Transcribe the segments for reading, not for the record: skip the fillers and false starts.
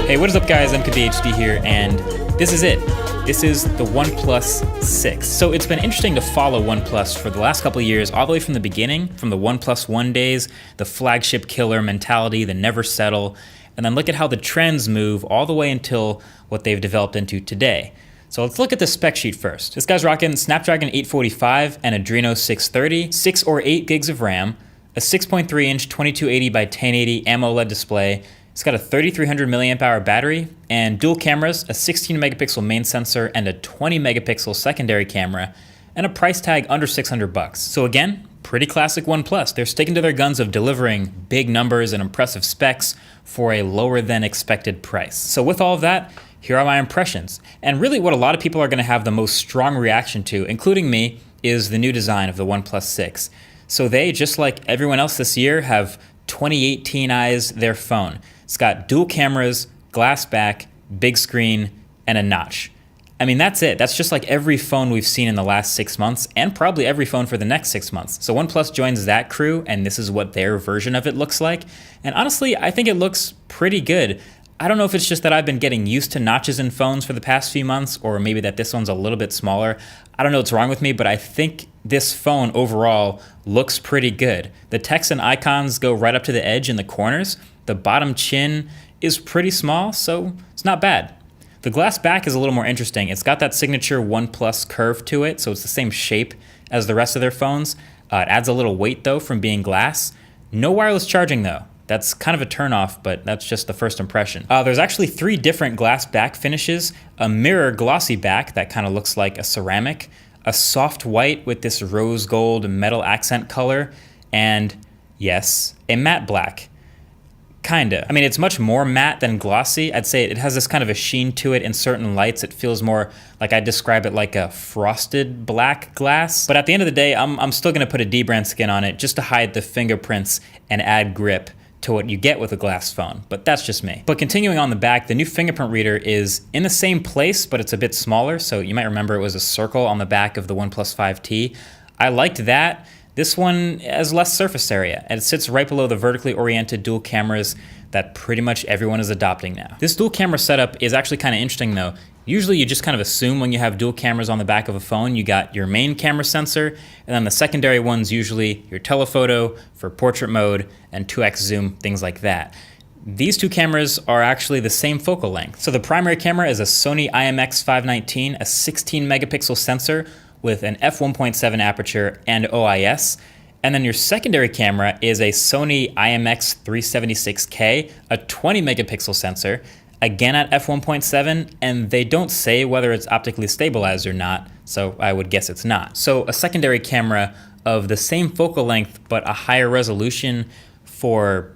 Hey, what is up guys, MKBHD here, and this is it. This is the OnePlus 6. So it's been interesting to follow OnePlus for the last couple of years, all the way from the beginning, from the OnePlus One days, the flagship killer mentality, the never settle, and then look at how the trends move all the way until what they've developed into today. So let's look at the spec sheet first. This guy's rocking Snapdragon 845 and Adreno 630, 6 or 8 gigs of RAM, a 6.3-inch 2280 by 1080 AMOLED display. It's got a 3300 milliamp hour battery and dual cameras, a 16 megapixel main sensor and a 20 megapixel secondary camera, and a price tag under 600 bucks. So again, pretty classic OnePlus. They're sticking to their guns of delivering big numbers and impressive specs for a lower than expected price. So with all of that, here are my impressions. And really what a lot of people are gonna have the most strong reaction to, including me, is the new design of the OnePlus 6. So they, just like everyone else this year, have 2018ized their phone. It's got dual cameras, glass back, big screen, and a notch. I mean, that's it. That's just like every phone we've seen in the last 6 months, and probably every phone for the next 6 months. So OnePlus joins that crew, and this is what their version of it looks like. And honestly, I think it looks pretty good. I don't know if it's just that I've been getting used to notches in phones for the past few months, or maybe that this one's a little bit smaller. I don't know what's wrong with me, but I think this phone overall looks pretty good. The text and icons go right up to the edge in the corners. The bottom chin is pretty small, so it's not bad. The glass back is a little more interesting. It's got that signature OnePlus curve to it, so it's the same shape as the rest of their phones. It adds a little weight though from being glass. No wireless charging though. That's kind of a turnoff, but that's just the first impression. There's actually 3 different glass back finishes: a mirror glossy back that kind of looks like a ceramic, a soft white with this rose gold metal accent color, and yes, a matte black. Kinda. I mean, it's much more matte than glossy. I'd say it has this kind of a sheen to it in certain lights. It feels more like, I'd describe it like a frosted black glass. But at the end of the day, I'm still gonna put a D-brand skin on it just to hide the fingerprints and add grip to what you get with a glass phone, but that's just me. But continuing on the back, the new fingerprint reader is in the same place, but it's a bit smaller. So you might remember it was a circle on the back of the OnePlus 5T. I liked that. This one has less surface area, and it sits right below the vertically oriented dual cameras that pretty much everyone is adopting now. This dual camera setup is actually kind of interesting though. Usually you just kind of assume when you have dual cameras on the back of a phone, you got your main camera sensor, and then the secondary one's usually your telephoto for portrait mode and 2x zoom, things like that. These 2 cameras are actually the same focal length. So the primary camera is a Sony IMX519, a 16 megapixel sensor with an f1.7 aperture and OIS. And then your secondary camera is a Sony IMX376K, a 20 megapixel sensor, again at f1.7, and they don't say whether it's optically stabilized or not, so I would guess it's not. So a secondary camera of the same focal length, but a higher resolution for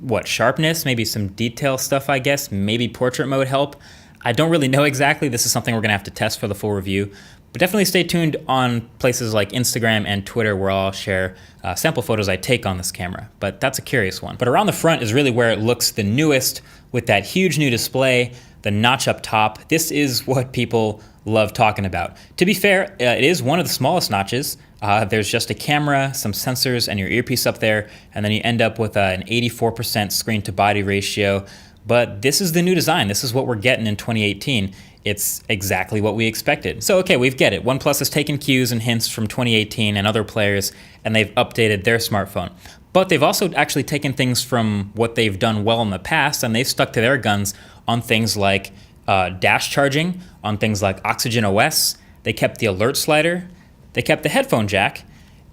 what, sharpness, maybe some detail stuff, I guess, maybe portrait mode help. I don't really know exactly. This is something we're gonna have to test for the full review. But definitely stay tuned on places like Instagram and Twitter, where I'll share sample photos I take on this camera. But that's a curious one. But around the front is really where it looks the newest, with that huge new display, the notch up top. This is what people love talking about. To be fair, it is one of the smallest notches. There's just a camera, some sensors, and your earpiece up there, and then you end up with an 84% screen to body ratio. But this is the new design. This is what we're getting in 2018. It's exactly what we expected. So okay, we get it. OnePlus has taken cues and hints from 2018 and other players, and they've updated their smartphone. But they've also actually taken things from what they've done well in the past, and they've stuck to their guns on things like dash charging, on things like Oxygen OS. They kept the alert slider, they kept the headphone jack,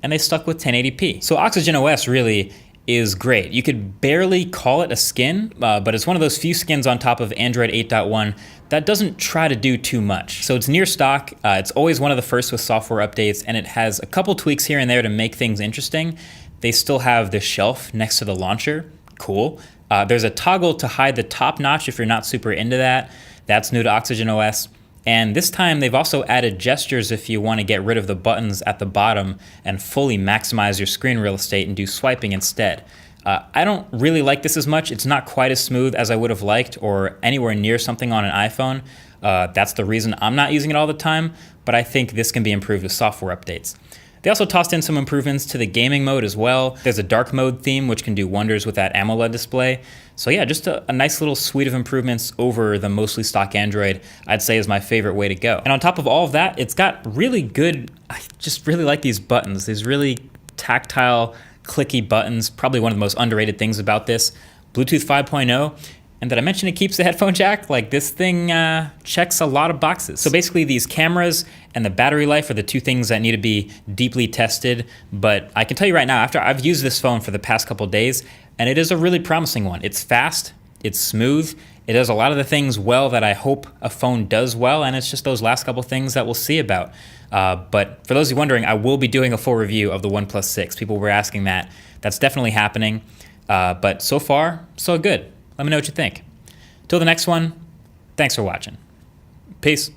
and they stuck with 1080p. So Oxygen OS really is great. You could barely call it a skin, but it's one of those few skins on top of Android 8.1 that doesn't try to do too much. So it's near stock, it's always one of the first with software updates, and it has a couple tweaks here and there to make things interesting. They still have the shelf next to the launcher, cool. There's a toggle to hide the top notch if you're not super into that. That's new to Oxygen OS. And this time they've also added gestures if you want to get rid of the buttons at the bottom and fully maximize your screen real estate and do swiping instead. I don't really like this as much. It's not quite as smooth as I would have liked or anywhere near something on an iPhone. That's the reason I'm not using it all the time, but I think this can be improved with software updates. They also tossed in some improvements to the gaming mode as well. There's a dark mode theme, which can do wonders with that AMOLED display. So yeah, just a nice little suite of improvements over the mostly stock Android, I'd say is my favorite way to go. And on top of all of that, it's got really good, I just really like these buttons, these really tactile, clicky buttons, probably one of the most underrated things about this. Bluetooth 5.0, and did I mention it keeps the headphone jack? Like, this thing checks a lot of boxes. So basically these cameras and the battery life are the two things that need to be deeply tested, but I can tell you right now, after I've used this phone for the past couple days, and it is a really promising one. It's fast, it's smooth, it does a lot of the things well that I hope a phone does well, and it's just those last couple things that we'll see about. But for those of you wondering, I will be doing a full review of the OnePlus 6. People were asking that. That's definitely happening. But so far, so good. Let me know what you think. Till the next one, thanks for watching. Peace.